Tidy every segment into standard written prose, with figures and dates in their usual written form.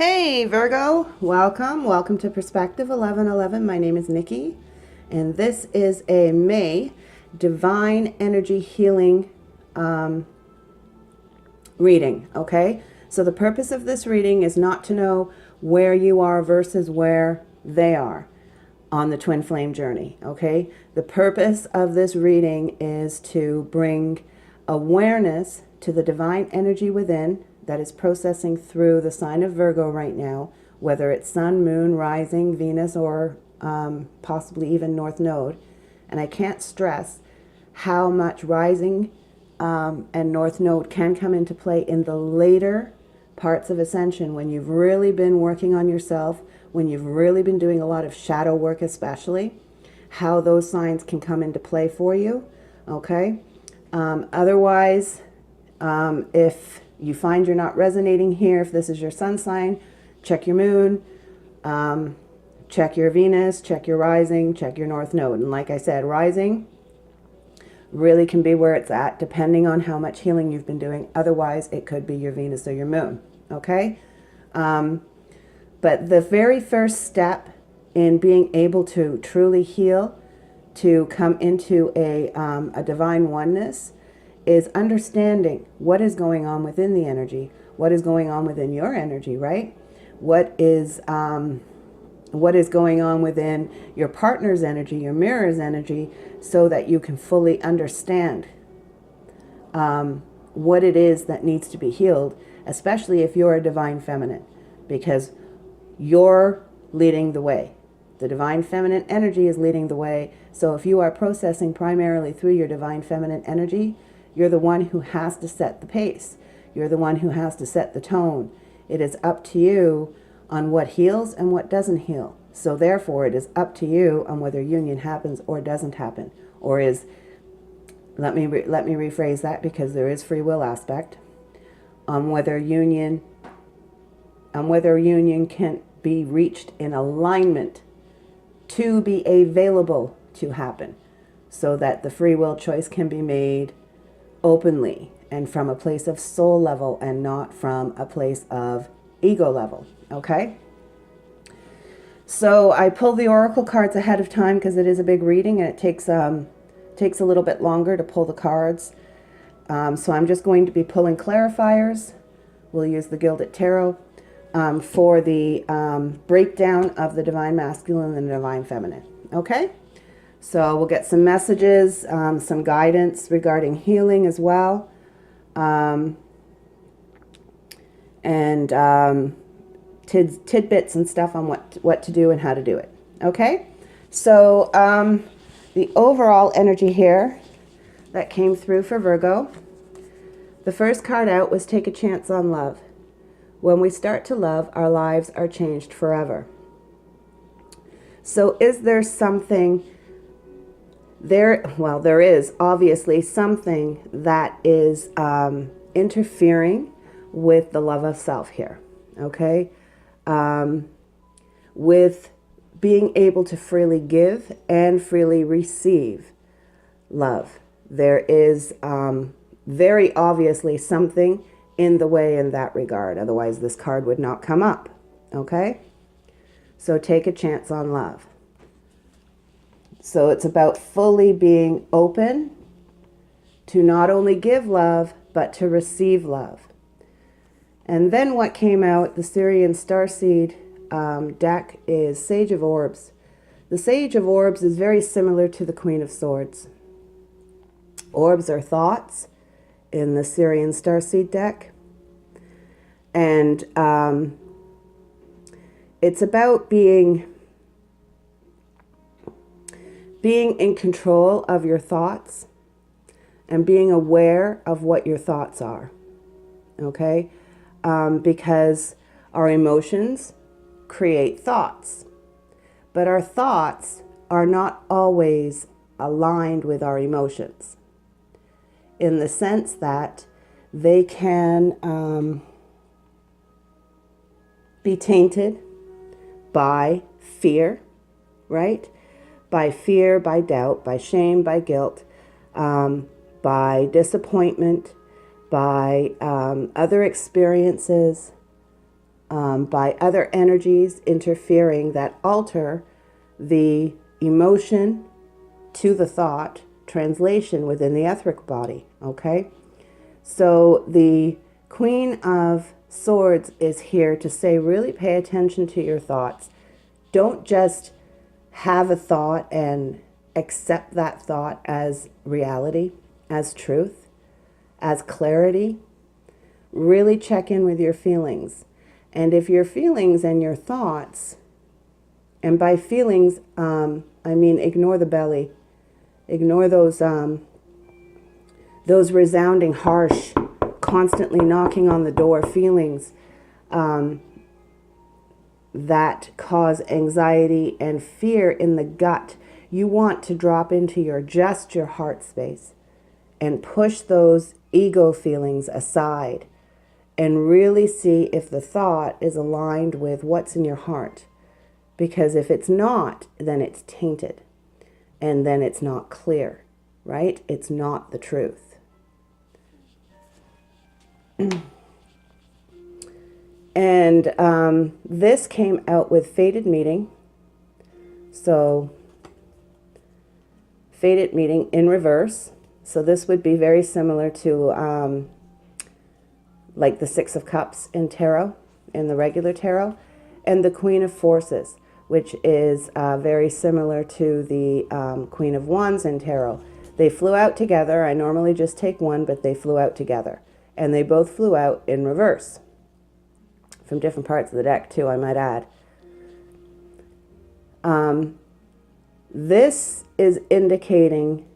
Hey Virgo, welcome to Perspective 1111. My name is Nikki, and this is a May Divine Energy Healing reading, okay? So the purpose of this reading is not to know where you are versus where they are on the twin flame journey, okay? The purpose of this reading is to bring awareness to the divine energy within that is processing through the sign of Virgo right now, whether it's sun, moon, rising, Venus, or possibly even North Node. And I can't stress how much rising and North Node can come into play in the later parts of ascension, when you've really been working on yourself, when you've really been doing a lot of shadow work, especially how those signs can come into play for you. Okay. Otherwise, if you find you're not resonating here, if this is your sun sign, check your moon, check your Venus, check your rising, check your North Node. And like I said, rising really can be where it's at, depending on how much healing you've been doing. Otherwise, it could be your Venus or your moon. Okay? But the very first step in being able to truly heal, to come into a divine oneness, is understanding what is going on within the energy, what is going on within your energy, right? What is going on within your partner's energy, your mirror's energy, so that you can fully understand what it is that needs to be healed, especially if you're a divine feminine, because you're leading the way. The divine feminine energy is leading the way. So if you are processing primarily through your divine feminine energy, you're the one who has to set the pace. You're the one who has to set the tone. It is up to you on what heals and what doesn't heal. So therefore, it is up to you on whether union happens or doesn't happen. Or is, let me rephrase that, because there is free will aspect, on whether union can be reached in alignment to be available to happen, so that the free will choice can be made openly and from a place of soul level and not from a place of ego level. Okay? So I pulled the oracle cards ahead of time because it is a big reading and it takes a little bit longer to pull the cards. So I'm just going to be pulling clarifiers. We'll use the Gilded Tarot for the breakdown of the divine masculine and the divine feminine. Okay? So we'll get some messages, some guidance regarding healing as well, and tidbits and stuff on what to do and how to do it. Okay? So the overall energy here that came through for Virgo, the first card out was Take a Chance on Love. When we start to love, our lives are changed forever. So is there something there? Well, there is obviously something that is interfering with the love of self here, okay? With being able to freely give and freely receive love. There is very obviously something in the way in that regard. Otherwise, this card would not come up, okay? So take a chance on love. So it's about fully being open to not only give love, but to receive love. And then what came out, the Syrian Starseed deck, is Sage of Orbs. The Sage of Orbs is very similar to the Queen of Swords. Orbs are thoughts in the Syrian Starseed deck. And it's about being in control of your thoughts and being aware of what your thoughts are, okay? Because our emotions create thoughts, but our thoughts are not always aligned with our emotions, in the sense that they can be tainted by fear, right? By fear, by doubt, by shame, by guilt, by disappointment, by other experiences, by other energies interfering that alter the emotion to the thought translation within the etheric body, okay? So the Queen of Swords is here to say, really pay attention to your thoughts. Don't just have a thought and accept that thought as reality, as truth, as clarity. Really check in with your feelings. And if your feelings and your thoughts, and by feelings, I mean ignore the belly, ignore those resounding, harsh, constantly knocking on the door feelings that cause anxiety and fear in the gut. You want to drop into your heart space and push those ego feelings aside and really see if the thought is aligned with what's in your heart. Because if it's not, then it's tainted. And then it's not clear, right? It's not the truth. And this came out with fated meeting. So fated meeting in reverse. So this would be very similar to like the Six of Cups in tarot, in the regular tarot, and the Queen of Forces, which is very similar to the Queen of Wands in tarot. They flew out together. I normally just take one, but they flew out together. And they both flew out in reverse. From different parts of the deck, too, I might add. This is indicating...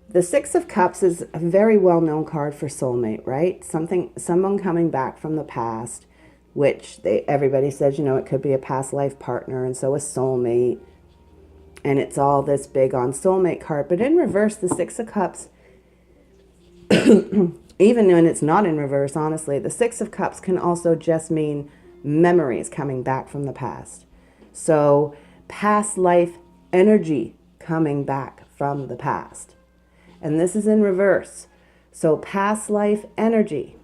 The Six of Cups is a very well-known card for soulmate, right? Someone coming back from the past, which everybody says, you know, it could be a past life partner, and so a soulmate. And it's all this big on soulmate card. But in reverse, the Six of Cups, even when it's not in reverse, honestly, the Six of Cups can also just mean memories coming back from the past. So past life energy coming back from the past. And this is in reverse. So past life energy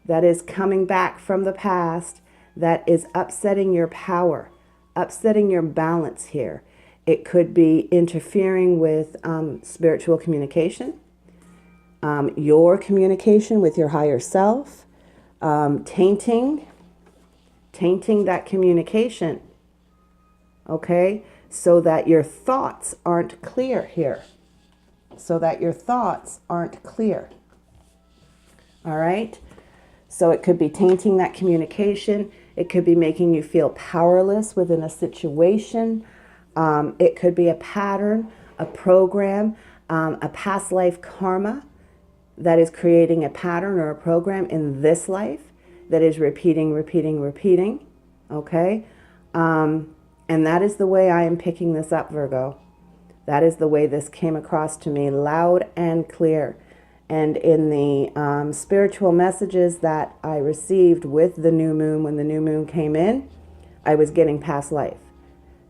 that is coming back from the past, that is upsetting your power, upsetting your balance here. It could be interfering with spiritual communication, your communication with your higher self, tainting that communication, okay? So that your thoughts aren't clear here. So that your thoughts aren't clear. All right? So it could be tainting that communication. It could be making you feel powerless within a situation. It could be a pattern, a program, a past life karma that is creating a pattern or a program in this life that is repeating. Okay? And that is the way I am picking this up, Virgo. That is the way this came across to me, loud and clear. And in the spiritual messages that I received with the new moon, when the new moon came in, I was getting past life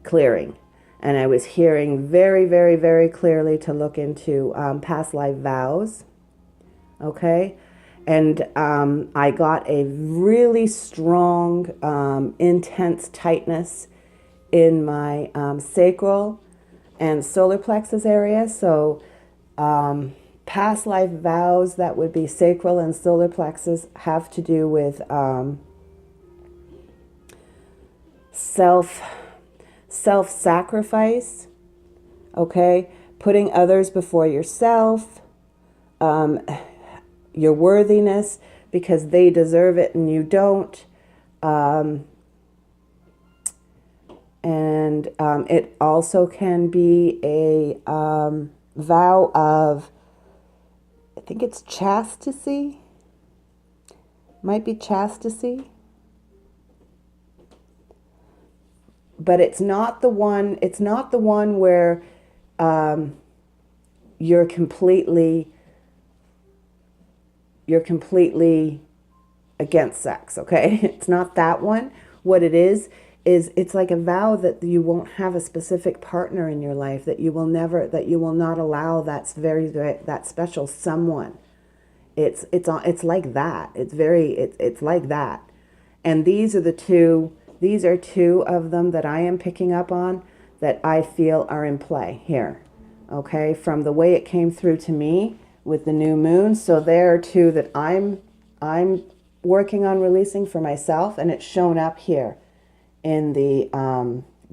clearing. And I was hearing very, very, very clearly to look into past life vows. Okay? And I got a really strong, intense tightness in my sacral and solar plexus area. So past life vows that would be sacral and solar plexus have to do with self-sacrifice, okay? Putting others before yourself, your worthiness because they deserve it and you don't. And it also can be a vow of, I think it's chastity. Might be chastity. But it's not the one where you're completely against sex, okay? It's not that one. What it is it's like a vow that you won't have a specific partner in your life, that you will not allow that special someone. It's like that. It's like that. And these are two of them that I am picking up on that I feel are in play here. Okay, from the way it came through to me with the new moon. So there are two that I'm working on releasing for myself, and it's shown up here in the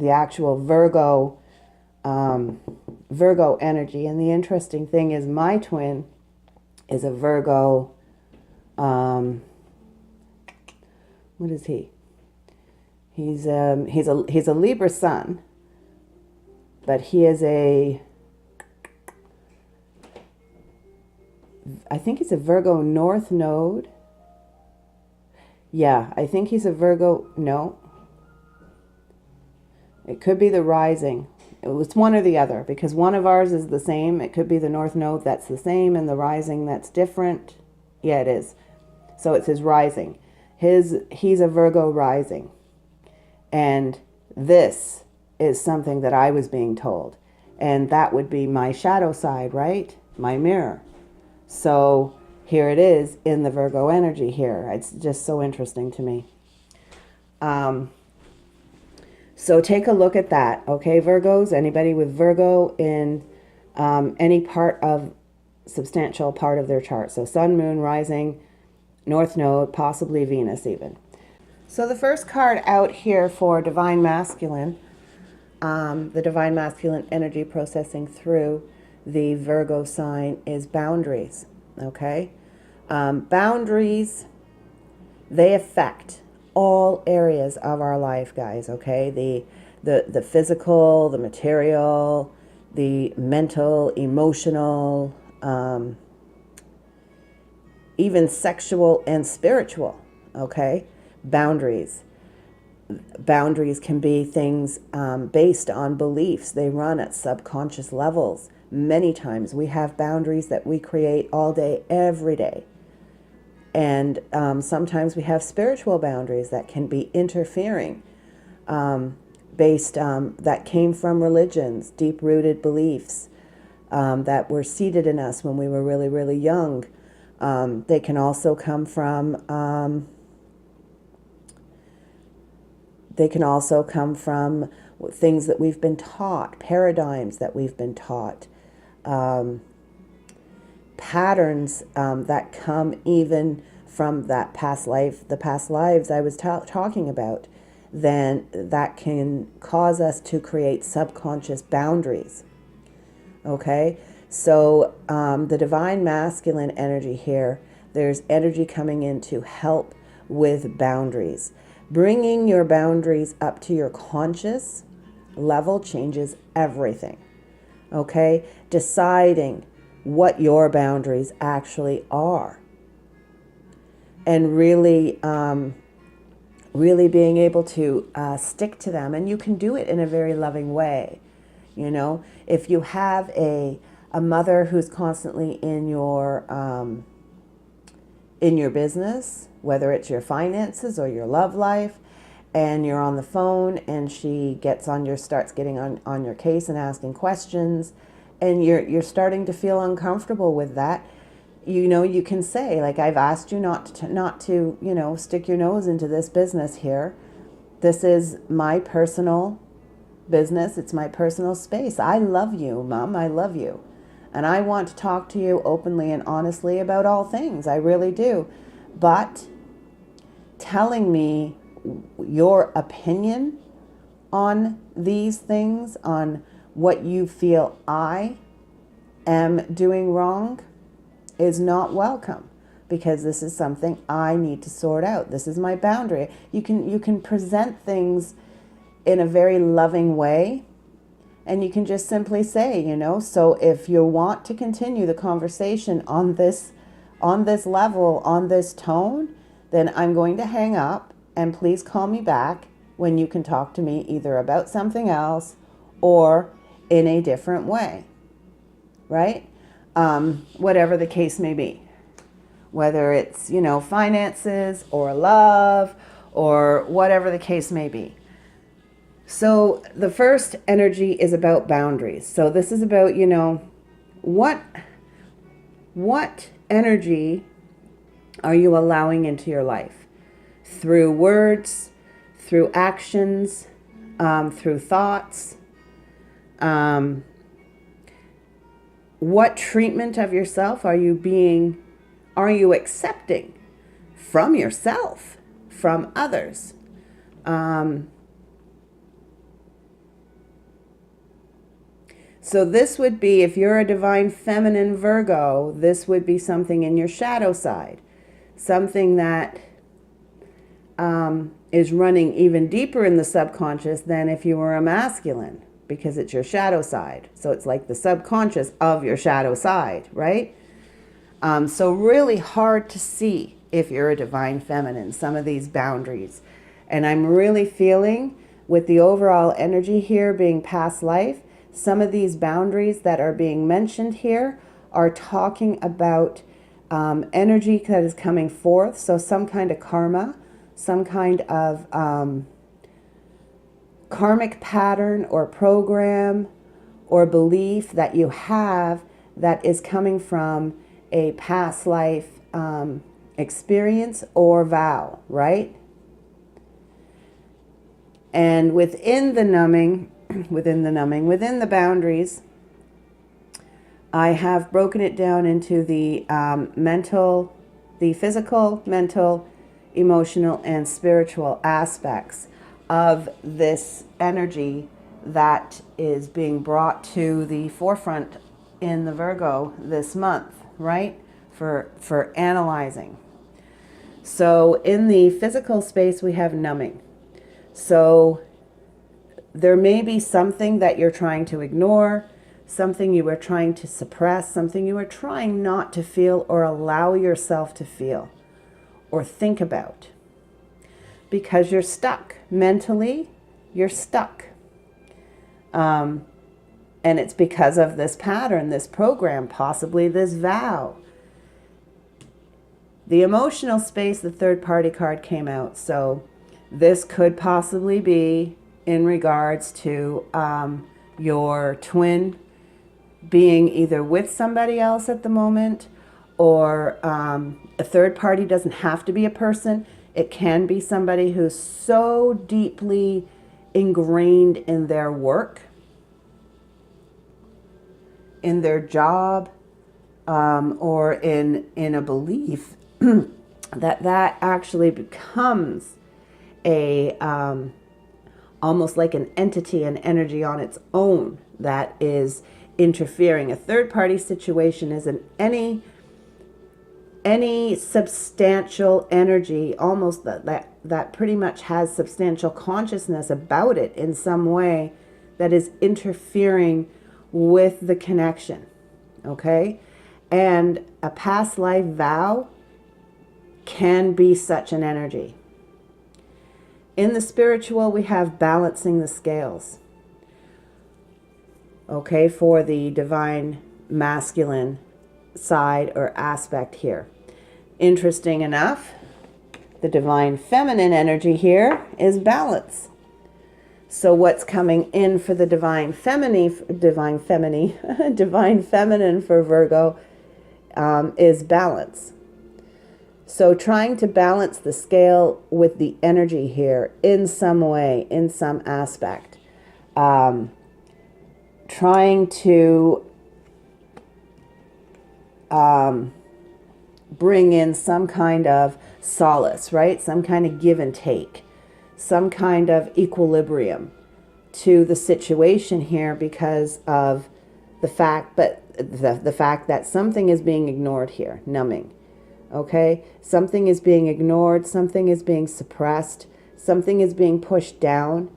actual Virgo energy. And the interesting thing is my twin is a Virgo. What is he? He's a Libra sun, but he is I think he's a Virgo North Node. Yeah, I think he's a Virgo. No, it could be the rising. It was one or the other, because one of ours is the same. It could be the North Node that's the same and the rising that's different. Yeah, it is. So it's his rising. He's a Virgo rising. And this is something that I was being told. And that would be my shadow side, right? My mirror. So here it is in the Virgo energy here. It's just so interesting to me. So take a look at that, okay, Virgos? Anybody with Virgo in any substantial part of their chart. So sun, moon, rising, North Node, possibly Venus even. So the first card out here for Divine Masculine, the Divine Masculine energy processing through the Virgo sign is boundaries, okay? Boundaries, they affect all areas of our life, guys, okay? The physical, the material, the mental, emotional, even sexual and spiritual, okay? Boundaries. Boundaries can be things based on beliefs. They run at subconscious levels. Many times we have boundaries that we create all day, every day. And sometimes we have spiritual boundaries that can be interfering that came from religions, deep-rooted beliefs that were seated in us when we were really, really young. They can also come from things that we've been taught, paradigms that we've been taught, patterns that come even from that past life, the past lives I was talking about, then that can cause us to create subconscious boundaries. Okay, so the Divine Masculine energy here, there's energy coming in to help with boundaries. Bringing your boundaries up to your conscious level changes everything. Okay, deciding what your boundaries actually are, and really being able to stick to them. And you can do it in a very loving way. You know, if you have a mother who's constantly in your business, whether it's your finances or your love life, and you're on the phone and she starts getting on your case and asking questions, and you're starting to feel uncomfortable with that, you know, you can say, like, I've asked you not to, you know, stick your nose into this business here. This is my personal business. It's my personal space. I love you, Mom. I love you. And I want to talk to you openly and honestly about all things. I really do. But telling me your opinion on these things, on what you feel I am doing wrong, is not welcome, because this is something I need to sort out. This is my boundary. You can present things in a very loving way, and you can just simply say, you know, so if you want to continue the conversation on this level, on this tone, then I'm going to hang up, and please call me back when you can talk to me either about something else or in a different way, right? Whatever the case may be, whether it's, you know, finances or love or whatever the case may be. So the first energy is about boundaries. So this is about, you know, what energy are you allowing into your life? through words, through actions, through thoughts. What treatment of yourself are you accepting from yourself, from others? So this would be, if you're a divine feminine Virgo, this would be something in your shadow side, something that is running even deeper in the subconscious than if you were a masculine, because it's your shadow side. So it's like the subconscious of your shadow side, right? So really hard to see if you're a divine feminine, some of these boundaries. And I'm really feeling with the overall energy here being past life, some of these boundaries that are being mentioned here are talking about energy that is coming forth. So some kind of karma, some kind of karmic pattern or program or belief that you have that is coming from a past life experience or vow, right? And within the numbing, within the boundaries, I have broken it down into the the physical, mental, emotional, and spiritual aspects of this energy that is being brought to the forefront in the Virgo this month, right? For analyzing. So in the physical space, we have numbing. So there may be something that you're trying to ignore, something you are trying to suppress, something you are trying not to feel or allow yourself to feel or think about, because you're stuck. Mentally, you're stuck. And it's because of this pattern, this program, possibly this vow. The emotional space, the third party card came out. So this could possibly be in regards to your twin being either with somebody else at the moment, or a third party. Doesn't have to be a person. It can be somebody who's so deeply ingrained in their work, in their job, or in a belief that actually becomes a almost like an entity, an energy on its own that is interfering. A third party situation isn't any substantial energy, almost that pretty much has substantial consciousness about it in some way, that is interfering with the connection. Okay? And a past life vow can be such an energy. In the spiritual, we have balancing the scales. Okay, for the divine masculine side or aspect here. Interesting enough, the divine feminine energy here is balance. So what's coming in for the divine feminine for Virgo is balance. So trying to balance the scale with the energy here in some way, in some aspect. Trying to bring in some kind of solace, right? Some kind of give and take, some kind of equilibrium to the situation here because of the fact, the fact that something is being ignored here, numbing. Okay? Something is being ignored, something is being suppressed, something is being pushed down.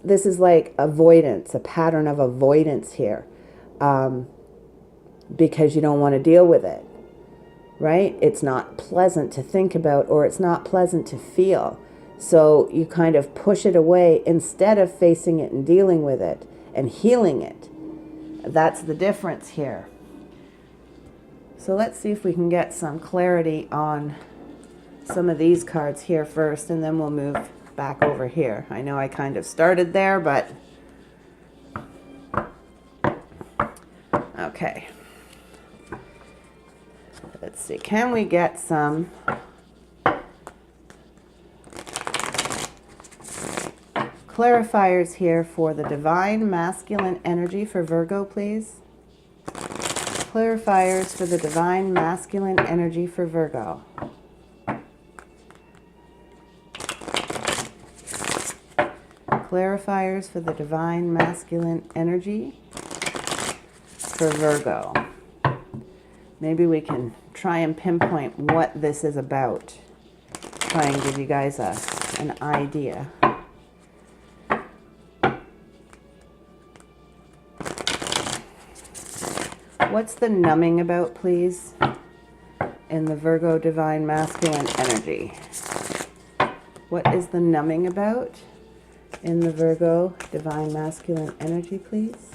This is like avoidance, a pattern of avoidance here, because you don't want to deal with it, right? It's not pleasant to think about, or it's not pleasant to feel. So you kind of push it away instead of facing it and dealing with it and healing it. That's the difference here. So let's see if we can get some clarity on some of these cards here first, and then we'll move back over here. I know I kind of started there, but okay. Let's see, can we get some Clarifiers here for the divine masculine energy for Virgo, please. Clarifiers for the divine masculine energy for Virgo. Clarifiers for the divine masculine energy for Virgo. Maybe we can try and pinpoint what this is about. Try and give you guys an idea. What's the numbing about, please, in the Virgo divine masculine energy? What is the numbing about in the Virgo divine masculine energy, please?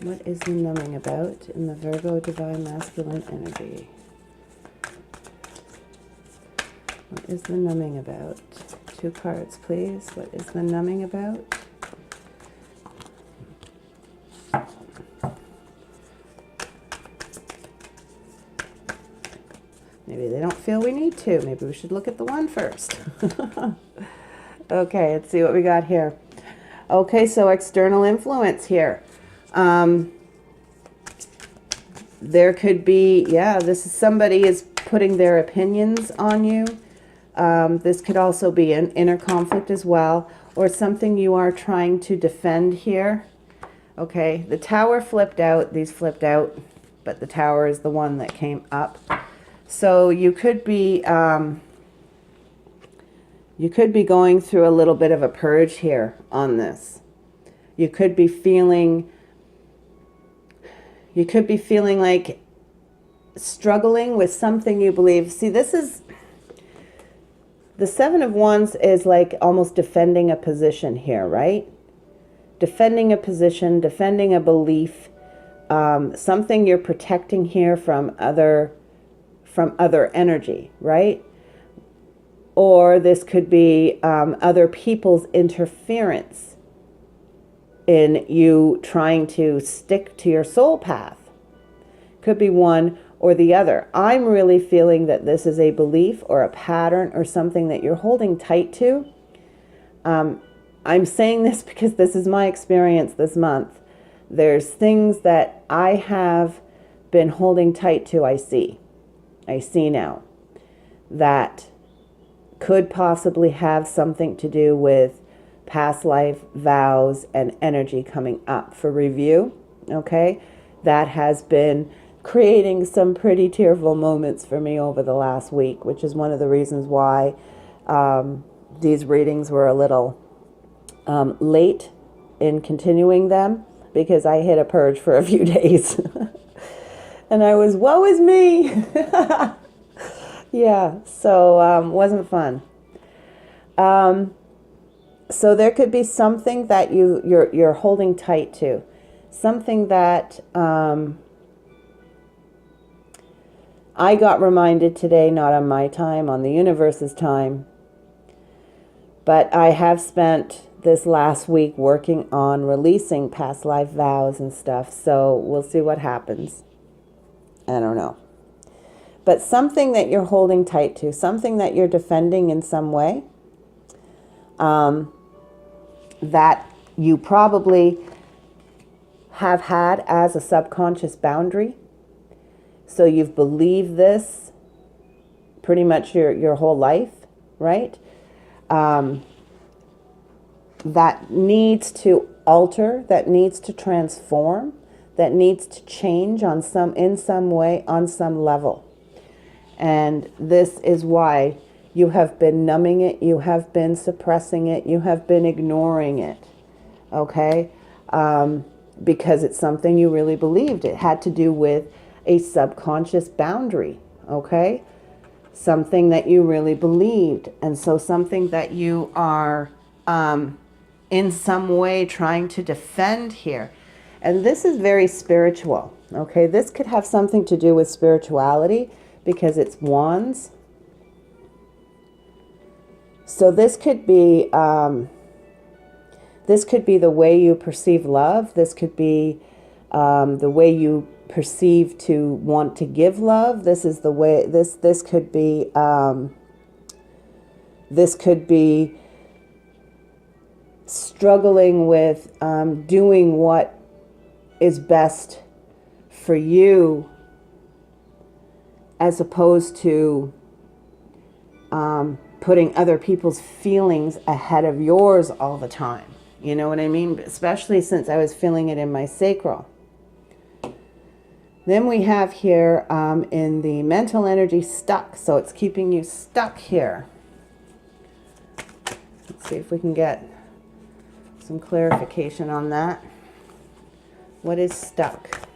What is the numbing about in the Virgo divine masculine energy? What is the numbing about? 2 cards, please. What is the numbing about? Maybe they don't feel we need to. Maybe we should look at the one first. Okay, let's see what we got here. Okay, so external influence here. There could be, yeah, this is somebody is putting their opinions on you. This could also be an inner conflict as well, or something you are trying to defend here. Okay, the tower flipped out, these flipped out, but the tower is the one that came up. So you could be going through a little bit of a purge here on this. You could be feeling like struggling with something you believe. See, this is the 7 of Wands is like almost defending a position here, right? Defending a position, defending a belief, something you're protecting here from other energy, right? Or this could be other people's interference in you trying to stick to your soul path. Could be one or the other. I'm really feeling that this is a belief or a pattern or something that you're holding tight to. I'm saying this because this is my experience this month. There's things that I have been holding tight to. I see now that could possibly have something to do with past life vows and energy coming up for review. Okay, that has been creating some pretty tearful moments for me over the last week, which is one of the reasons why these readings were a little late in continuing them, because I hit a purge for a few days. And I was, woe is me. Yeah, so wasn't fun. So there could be something that you're holding tight to, something that I got reminded today, not on my time, on the universe's time, but I have spent this last week working on releasing past life vows and stuff, so we'll see what happens. I don't know. But something that you're holding tight to, something that you're defending in some way, that you probably have had as a subconscious boundary. So you've believed this pretty much your whole life, right? That needs to alter, that needs to transform, that needs to change in some way, on some level. And this is why you have been numbing it, you have been suppressing it, you have been ignoring it, okay? Because it's something you really believed. It had to do with a subconscious boundary, okay? Something that you really believed. And so something that you are in some way trying to defend here. And this is very spiritual, okay? This could have something to do with spirituality because it's wands. So this could be the way you perceive love. This could be the way you perceive to want to give love. This is the way, this could be This could be struggling with doing what is best for you, as opposed to putting other people's feelings ahead of yours all the time. You know what I mean? Especially since I was feeling it in my sacral. Then we have here in the mental energy, stuck. So it's keeping you stuck here. Let's see if we can get some clarification on that. What is stuck?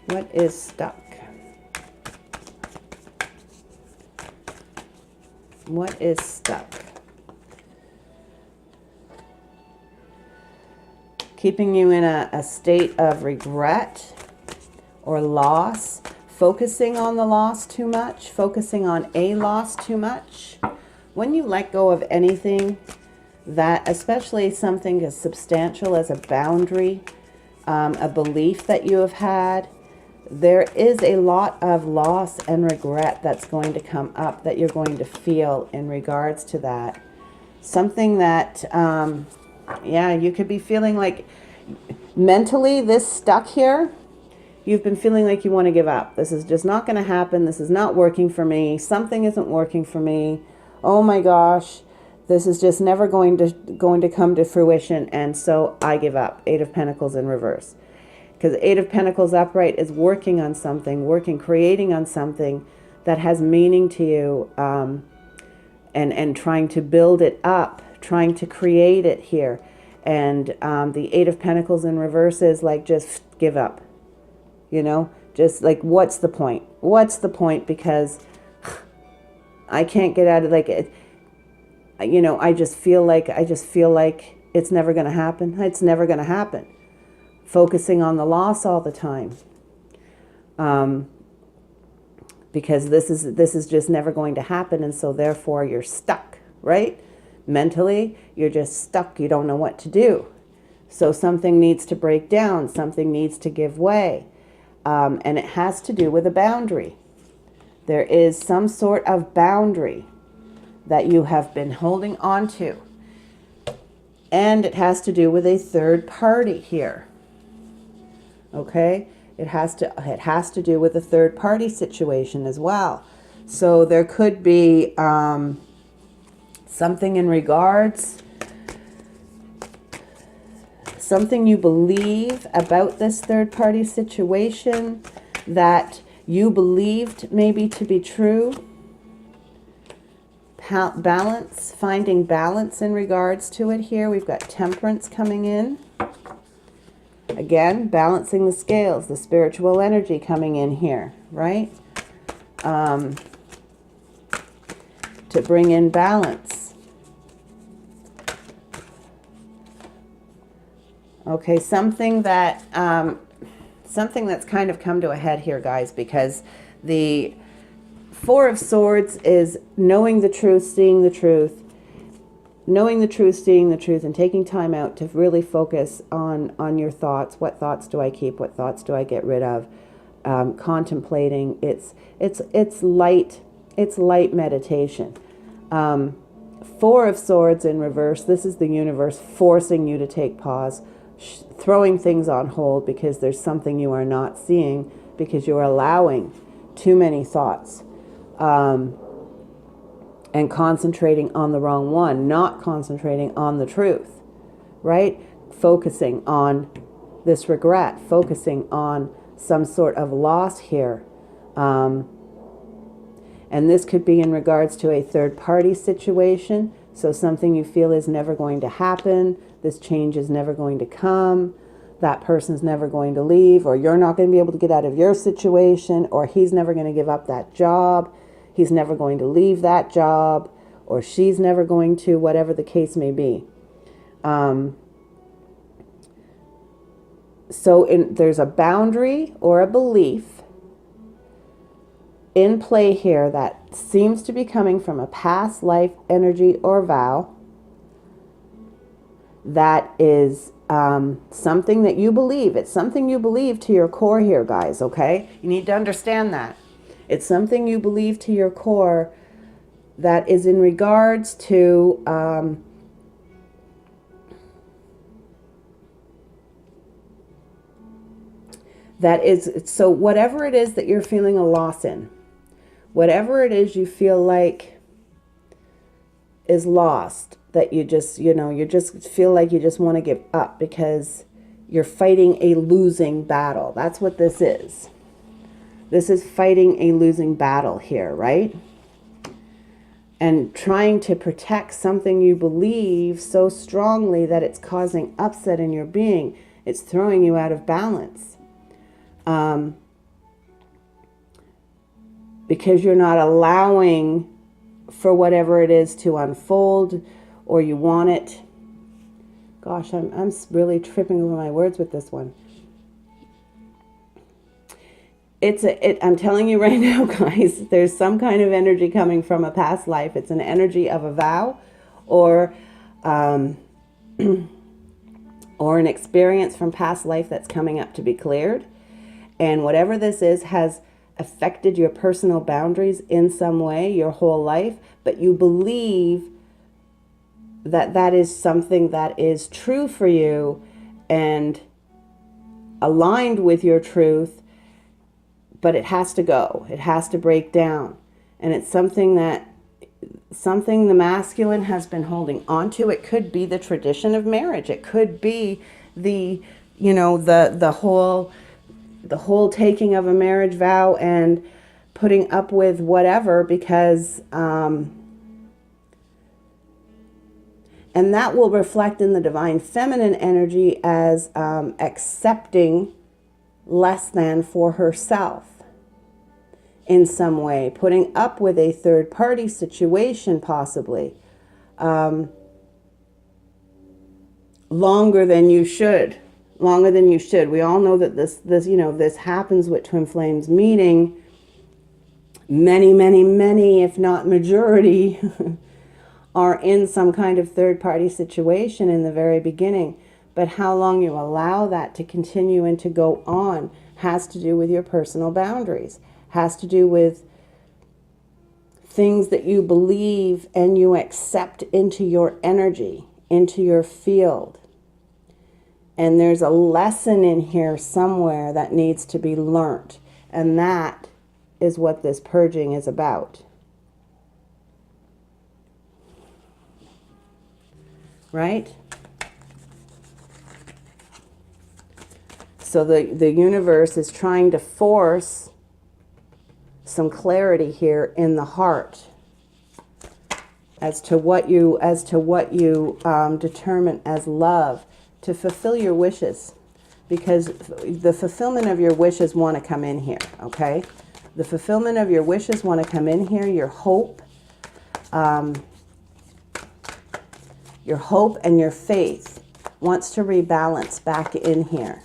What is stuck? What is stuck? Keeping you in a state of regret or loss, focusing on the loss too much, focusing on a loss too much. When you let go of anything, that, especially something as substantial as a boundary, a belief that you have had, there is a lot of loss and regret that's going to come up, that you're going to feel in regards to that. Something that, yeah, you could be feeling like mentally this stuck here. You've been feeling like you want to give up. This is just not going to happen. This is not working for me. Something isn't working for me. Oh my gosh, this is just never going to come to fruition, and so I give up. Eight of Pentacles in reverse. Because Eight of Pentacles upright is working on something, creating on something that has meaning to you, and trying to build it up, trying to create it here. And the Eight of Pentacles in reverse is like, just give up. You know, just like, what's the point? What's the point? Because I can't get out of, like, it, you know, I just feel like it's never going to happen. It's never going to happen. Focusing on the loss all the time. Because this is just never going to happen, and so therefore you're stuck, right? Mentally, you're just stuck. You don't know what to do. So something needs to break down. Something needs to give way. And it has to do with a boundary. There is some sort of boundary that you have been holding on to. And it has to do with a third party here. Okay? It has to do with a third party situation as well. So there could be something in regards, something you believe about this third party situation that you believed maybe to be true. Balance, finding balance in regards to it here. We've got Temperance coming in. Again, balancing the scales, the spiritual energy coming in here, right? To bring in balance. Okay, something that's kind of come to a head here, guys, because the Four of Swords is knowing the truth, seeing the truth, knowing the truth, seeing the truth, and taking time out to really focus on your thoughts. What thoughts do I keep? What thoughts do I get rid of? Contemplating. It's light meditation. Four of Swords in reverse. This is the universe forcing you to take pause, throwing things on hold because there's something you are not seeing, because you're allowing too many thoughts. And concentrating on the wrong one, not concentrating on the truth, right? Focusing on this regret, focusing on some sort of loss here. And this could be in regards to a third party situation. So something you feel is never going to happen. This change is never going to come. That person's never going to leave, or you're not going to be able to get out of your situation, or he's never going to give up that job. He's never going to leave that job, or she's never going to, whatever the case may be. There's a boundary or a belief in play here that seems to be coming from a past life energy or vow that is something that you believe. It's something you believe to your core here, guys, okay? You need to understand that. It's something you believe to your core that is in regards to so whatever it is that you're feeling a loss in, whatever it is you feel like is lost, that you just, you just feel like you just want to give up because you're fighting a losing battle. That's what this is. This is fighting a losing battle here, right? And trying to protect something you believe so strongly that it's causing upset in your being. It's throwing you out of balance. Because you're not allowing for whatever it is to unfold, or you want it. Gosh, I'm really tripping over my words with this one. I'm telling you right now, guys, there's some kind of energy coming from a past life. It's an energy of a vow or or an experience from past life that's coming up to be cleared. And whatever this is has affected your personal boundaries in some way your whole life, but you believe that that is something that is true for you and aligned with your truth. But it has to go. It has to break down. And it's something the masculine has been holding on to. It could be the tradition of marriage. It could be the whole taking of a marriage vow and putting up with whatever because, and that will reflect in the divine feminine energy as accepting less than for herself. In some way, putting up with a third-party situation, possibly longer than you should. We all know that this happens with twin flames meeting. Many, if not majority, are in some kind of third-party situation in the very beginning. But how long you allow that to continue and to go on has to do with your personal boundaries. Has to do with things that you believe and you accept into your energy, into your field. And there's a lesson in here somewhere that needs to be learnt. And that is what this purging is about. Right? So the universe is trying to force some clarity here in the heart as to what you determine as love to fulfill your wishes, because the fulfillment of your wishes want to come in here. Okay, the fulfillment of your wishes want to come in here. Your hope and your faith wants to rebalance back in here.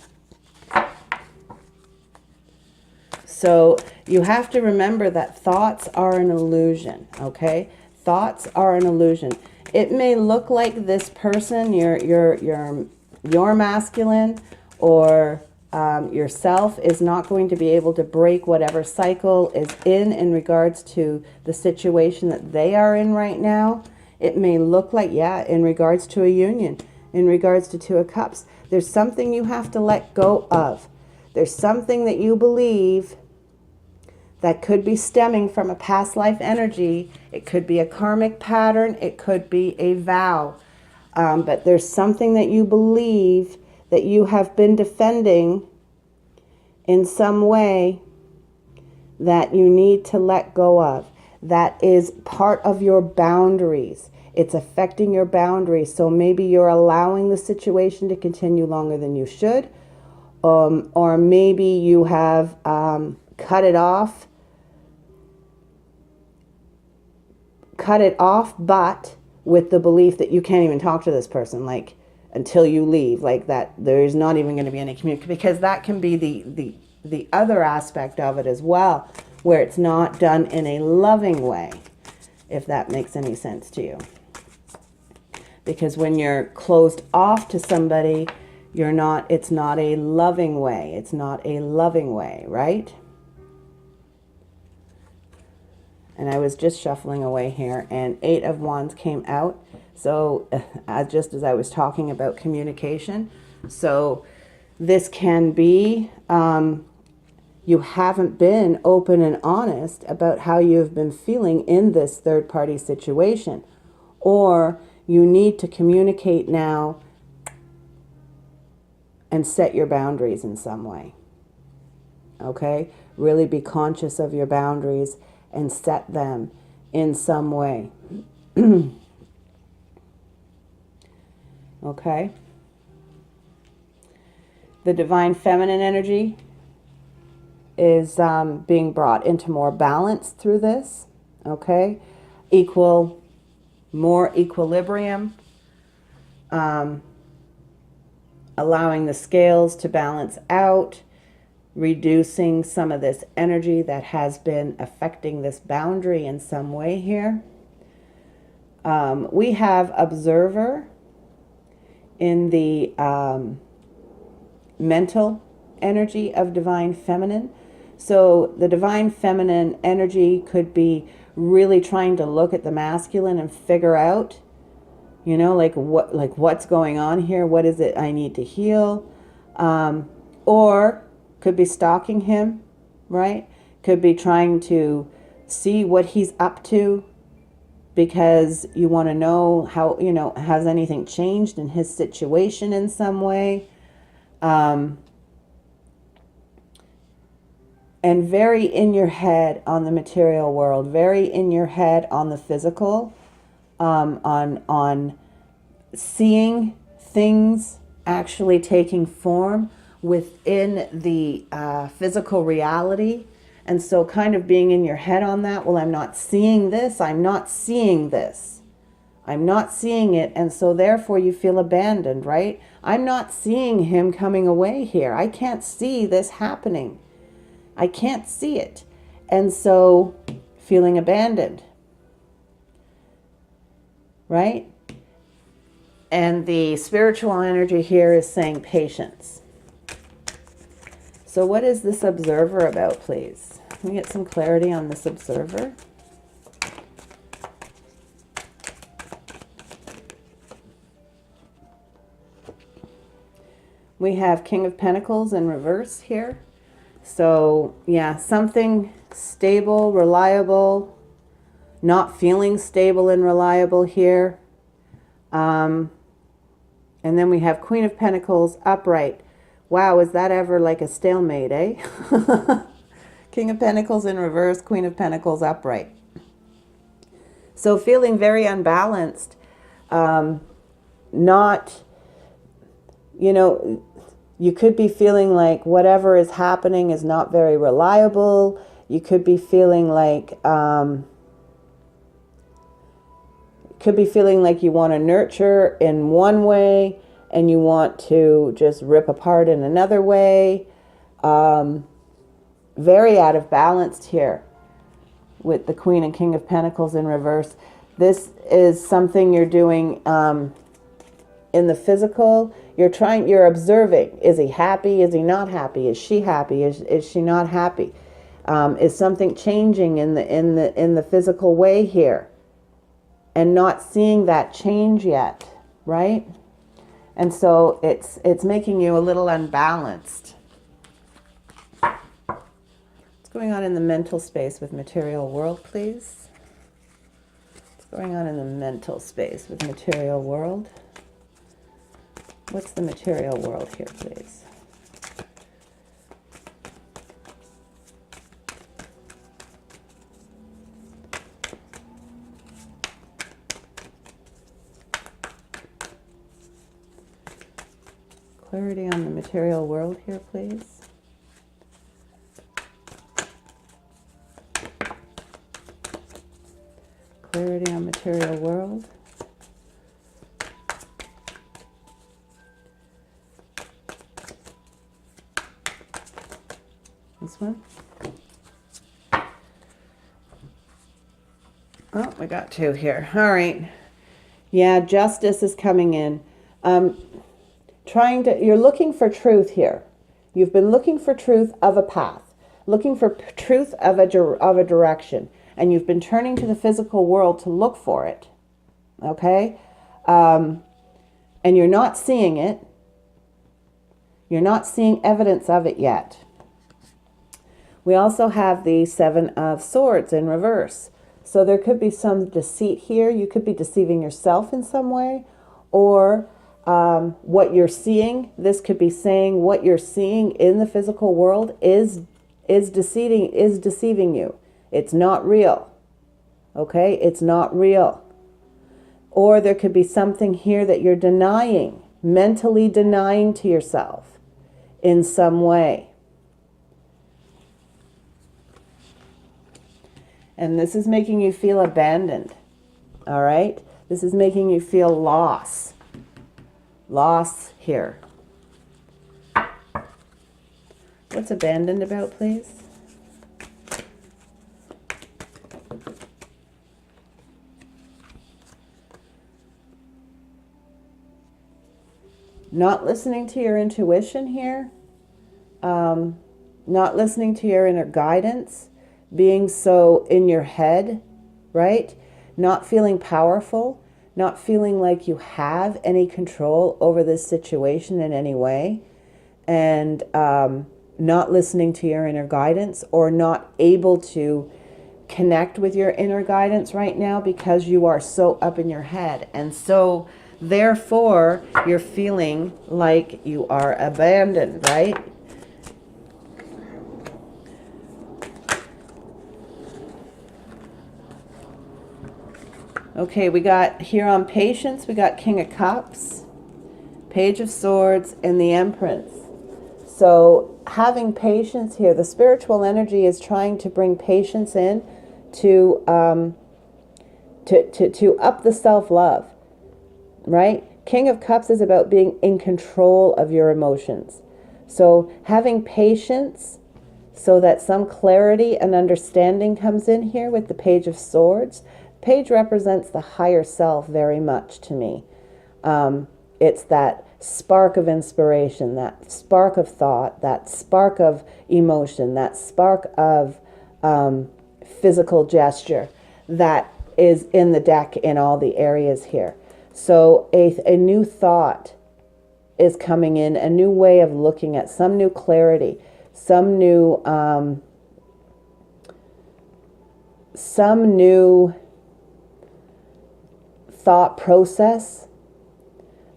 So you have to remember that thoughts are an illusion, okay? Thoughts are an illusion. It may look like this person, your masculine or yourself is not going to be able to break whatever cycle is in regards to the situation that they are in right now. It may look like, in regards to a union, in regards to Two of Cups, there's something you have to let go of. There's something that you believe that could be stemming from a past life energy. It could be a karmic pattern. It could be a vow. But there's something that you believe that you have been defending in some way that you need to let go of. That is part of your boundaries. It's affecting your boundaries. So maybe you're allowing the situation to continue longer than you should. Or maybe you have cut it off, but with the belief that you can't even talk to this person, like, until you leave, like that there's not even going to be any communication, because that can be the other aspect of it as well, where it's not done in a loving way, if that makes any sense to you. Because when you're closed off to somebody, it's not a loving way. It's not a loving way, right? And I was just shuffling away here, and 8 of Wands came out. So just as I was talking about communication, so this can be you haven't been open and honest about how you've been feeling in this third-party situation, or you need to communicate now and set your boundaries in some way. Okay? Really be conscious of your boundaries and set them in some way. Okay? The divine feminine energy is being brought into more balance through this. Okay? More equilibrium. Allowing the scales to balance out, reducing some of this energy that has been affecting this boundary in some way here. We have observer in the mental energy of divine feminine. So the divine feminine energy could be really trying to look at the masculine and figure out, you know, like what's going on here? What is it I need to heal? Or could be stalking him, right? Could be trying to see what he's up to because you want to know how, you know, has anything changed in his situation in some way? And very in your head on the material world, very in your head on the physical, on seeing things actually taking form within the physical reality. And so kind of being in your head on that, well, I'm not seeing this, I'm not seeing this, I'm not seeing it, and so therefore you feel abandoned, right? I'm not seeing him coming away here. I can't see this happening. I can't see it. And so feeling abandoned, right? And the spiritual energy here is saying patience. So what is this observer about, please? Can we get some clarity on this observer? We have King of Pentacles in reverse here. So, yeah, something stable, reliable, not feeling stable and reliable here. And then we have Queen of Pentacles upright. Wow, is that ever like a stalemate, eh? King of Pentacles in reverse, Queen of Pentacles upright. So feeling very unbalanced, not, you know, you could be feeling like whatever is happening is not very reliable. You could be feeling like, you want to nurture in one way and you want to just rip apart in another way. Very out of balance here with the Queen and King of Pentacles in reverse. This is something you're doing in the physical. You're observing. Is he happy? Is he not happy? Is she happy? Is she not happy? Is something changing in the physical way here? And not seeing that change yet, right? And so it's making you a little unbalanced. What's going on in the mental space with material world, please? What's going on in the mental space with material world? What's the material world here, please? Clarity on the material world here, please. Clarity on material world. This one. Oh, we got two here. All right. Yeah, justice is coming in. You're looking for truth here. You've been looking for truth of a path, looking for truth of a direction. and you've been turning to the physical world to look for it, okay? And you're not seeing it. You're not seeing evidence of it yet. We also have the Seven of Swords in reverse. So there could be some deceit here. You could be deceiving yourself in some way, or what you're seeing. This could be saying what you're seeing in the physical world is deceiving you. It's not real. Okay? It's not real. Or there could be something here that you're denying, mentally denying to yourself in some way. And this is making you feel abandoned. All right? This is making you feel loss. Loss here. What's abandoned about, please? Not listening to your intuition here. Not listening to your inner guidance. Being so in your head, right? Not feeling powerful. Not feeling like you have any control over this situation in any way. And not listening to your inner guidance, or not able to connect with your inner guidance right now because you are so up in your head. And so therefore, you're feeling like you are abandoned, right? Okay, we got here on Patience, we got King of Cups, Page of Swords, and the Empress. So having patience here, the spiritual energy is trying to bring patience in to up the self-love. Right? King of Cups is about being in control of your emotions. So having patience so that some clarity and understanding comes in here with the Page of Swords. Page represents the higher self very much to me. It's that spark of inspiration, that spark of thought, that spark of emotion, that spark of physical gesture that is in the deck in all the areas here. So a new thought is coming in, a new way of looking at, some new clarity, some new thought process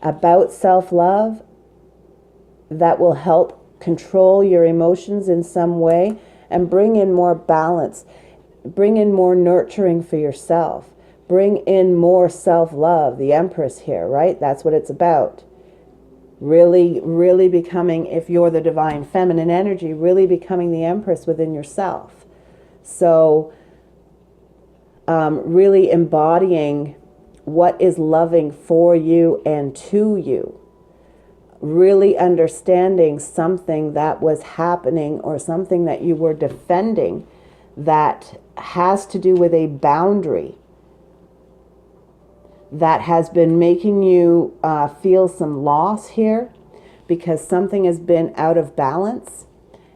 about self-love that will help control your emotions in some way and bring in more balance, bring in more nurturing for yourself. Bring in more self-love, the Empress here, right? That's what it's about. Really, really becoming, if you're the divine feminine energy, really becoming the Empress within yourself. So, really embodying what is loving for you and to you. Really understanding something that was happening or something that you were defending that has to do with a boundary that has been making you feel some loss here because something has been out of balance,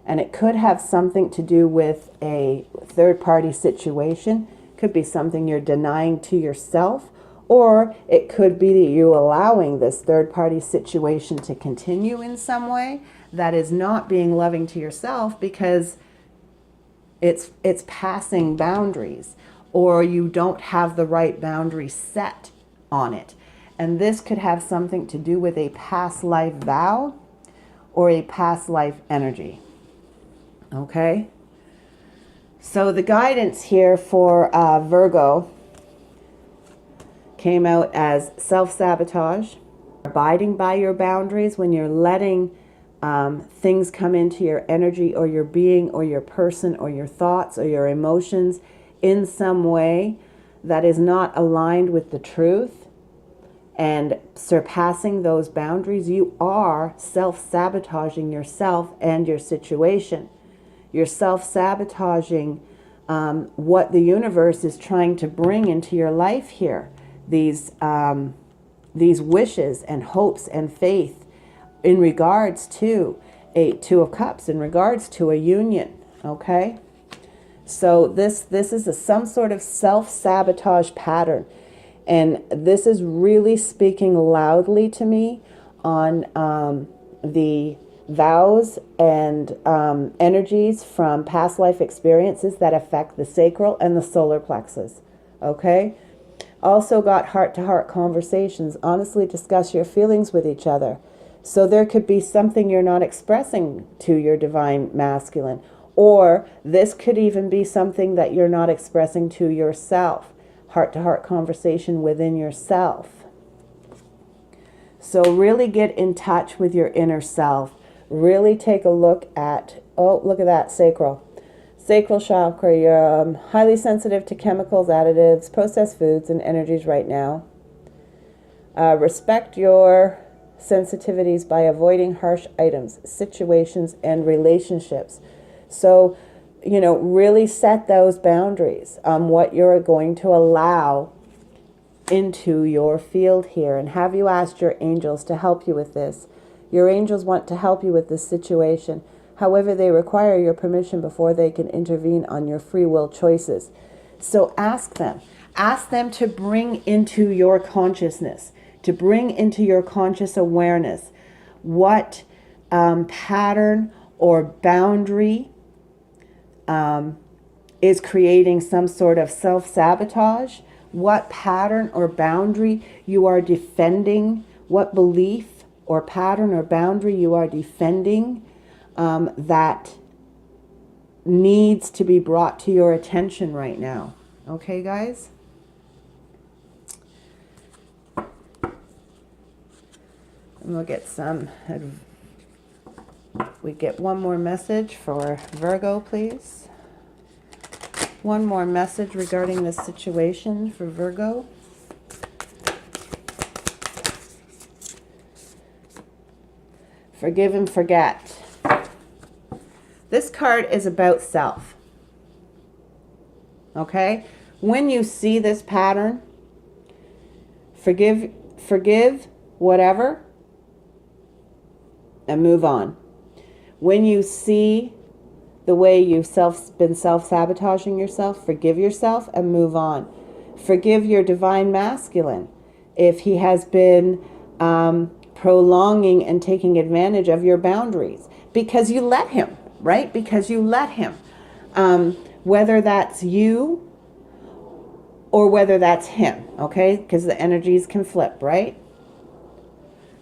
and it could have something to do with a third-party situation. Could be something you're denying to yourself, or it could be you allowing this third-party situation to continue in some way that is not being loving to yourself because it's passing boundaries, or you don't have the right boundary set on it. And this could have something to do with a past life vow or a past life energy. Okay? So the guidance here for Virgo came out as self-sabotage, abiding by your boundaries when you're letting things come into your energy or your being or your person or your thoughts or your emotions in some way that is not aligned with the truth, and surpassing those boundaries. You are self-sabotaging yourself and your situation. You're self-sabotaging what the universe is trying to bring into your life here. These wishes and hopes and faith in regards to a Two of Cups, in regards to a union, okay? So this is some sort of self-sabotage pattern. And this is really speaking loudly to me on the vows and energies from past life experiences that affect the sacral and the solar plexus. Okay? Also got heart-to-heart conversations. Honestly discuss your feelings with each other. So there could be something you're not expressing to your divine masculine. Or this could even be something that you're not expressing to yourself. Heart-to-heart conversation within yourself. So really get in touch with your inner self. Really take a look at, oh, look at that, sacral. Sacral chakra, you're highly sensitive to chemicals, additives, processed foods, and energies right now. Respect your sensitivities by avoiding harsh items, situations, and relationships. So, you know, really set those boundaries on what you're going to allow into your field here. And have you asked your angels to help you with this? Your angels want to help you with this situation. However, they require your permission before they can intervene on your free will choices. So ask them. Ask them to bring into your consciousness, to bring into your conscious awareness what pattern or boundary is creating some sort of self-sabotage, what pattern or boundary you are defending, what belief or pattern or boundary you are defending that needs to be brought to your attention right now. Okay, guys? And we'll get some, we get one more message for Virgo, please. One more message regarding this situation for Virgo. Forgive and forget. This card is about self. Okay? When you see this pattern, forgive whatever and move on. When you see the way you've been self-sabotaging yourself, forgive yourself and move on. Forgive your divine masculine if he has been prolonging and taking advantage of your boundaries because you let him, right? Because you let him. Whether that's you or whether that's him, okay? Because the energies can flip, right?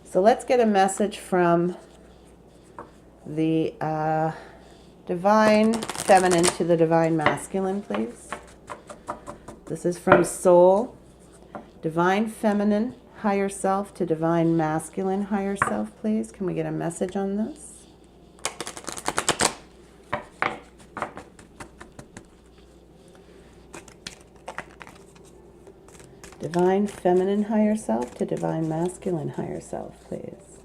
So let's get a message from the divine feminine to the divine masculine, please. This is from Soul. Divine feminine, higher self to divine masculine, higher self, please. Can we get a message on this? Divine feminine, higher self to divine masculine, higher self, please.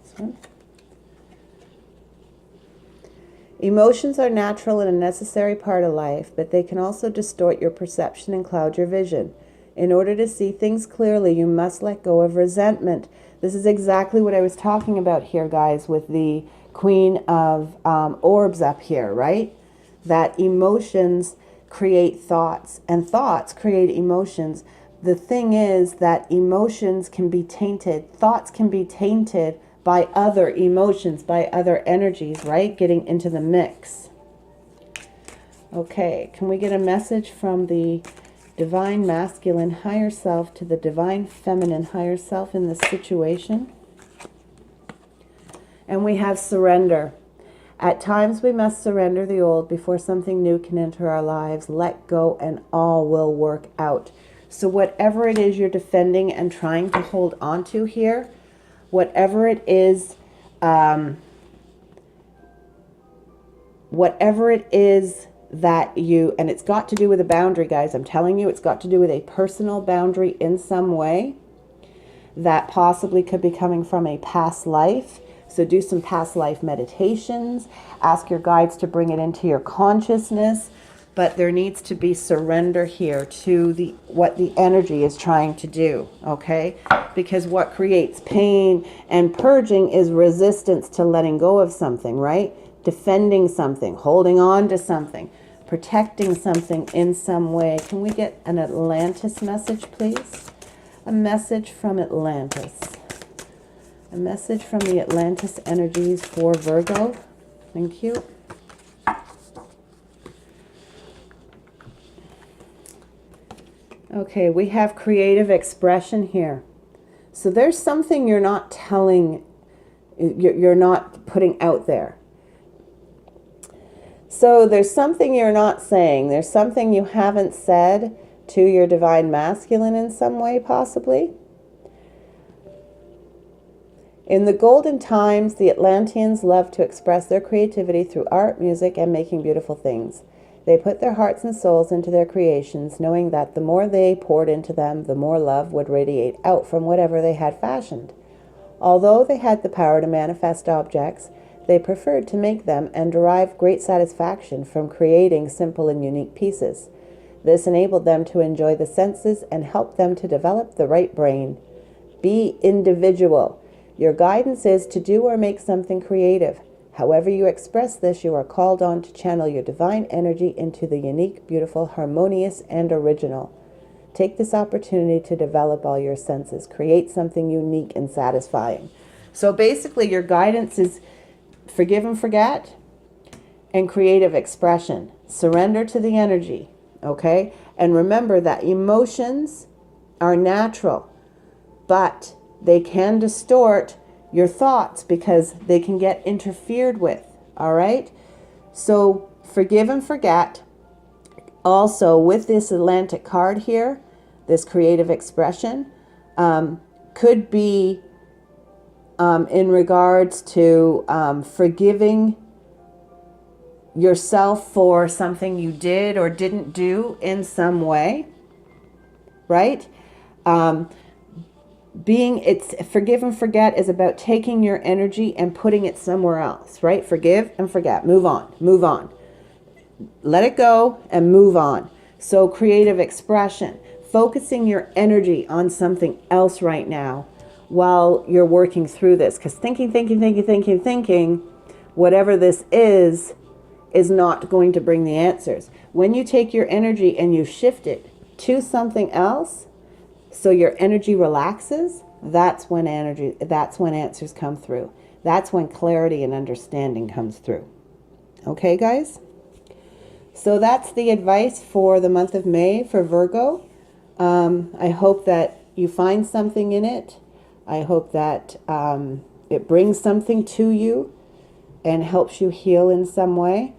This one. Emotions are natural and a necessary part of life, but they can also distort your perception and cloud your vision. In order to see things clearly, you must let go of resentment. This is exactly what I was talking about here, guys, with the Queen of Orbs up here, right? That emotions create thoughts, and thoughts create emotions. The thing is that emotions can be tainted. Thoughts can be tainted by other emotions, by other energies, right? Getting into the mix. Okay, can we get a message from the divine masculine higher self to the divine feminine higher self in this situation? And we have surrender. At times we must surrender the old before something new can enter our lives. Let go and all will work out. So whatever it is you're defending and trying to hold on to here, whatever it is that you, and it's got to do with a boundary, guys. I'm telling you, it's got to do with a personal boundary in some way that possibly could be coming from a past life. So do some past life meditations. Ask your guides to bring it into your consciousness. But there needs to be surrender here to what the energy is trying to do, okay? Because what creates pain and purging is resistance to letting go of something, right? defending something, holding on to something, protecting something in some way. Can we get an Atlantis message, please? A message from Atlantis. A message from the Atlantis energies for Virgo. Thank you. Okay, we have creative expression here. So there's something you're not telling, you're not putting out there. So there's something you're not saying. There's something you haven't said to your divine masculine in some way, possibly. In the golden times, the Atlanteans loved to express their creativity through art, music, and making beautiful things. They put their hearts and souls into their creations, knowing that the more they poured into them, the more love would radiate out from whatever they had fashioned. Although they had the power to manifest objects, they preferred to make them and derive great satisfaction from creating simple and unique pieces. This enabled them to enjoy the senses and helped them to develop the right brain. Be individual. Your guidance is to do or make something creative. However you express this, you are called on to channel your divine energy into the unique, beautiful, harmonious, and original. Take this opportunity to develop all your senses. Create something unique and satisfying. So basically, your guidance is forgive and forget and creative expression. Surrender to the energy, okay? And remember that emotions are natural, but they can distort your thoughts because they can get interfered with, all right? So forgive and forget. Also, with this Atlantic card here, this creative expression could be in regards to forgiving yourself for something you did or didn't do in some way, right? It's forgive and forget is about taking your energy and putting it somewhere else, right? Forgive and forget. Move on. Move on. Let it go and move on. So creative expression, focusing your energy on something else right now while you're working through this. Because thinking, whatever this is not going to bring the answers. When you take your energy and you shift it to something else, so your energy relaxes, that's when answers come through. That's when clarity and understanding comes through. Okay, guys? So that's the advice for the month of May for Virgo. I hope that you find something in it. I hope that it brings something to you and helps you heal in some way.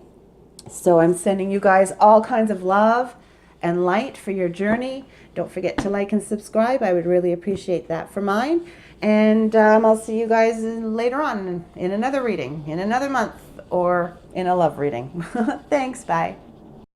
So I'm sending you guys all kinds of love and light for your journey. Don't forget to like and subscribe. I would really appreciate that for mine. And I'll see you guys later on in another reading, in another month, or in a love reading. Thanks. Bye.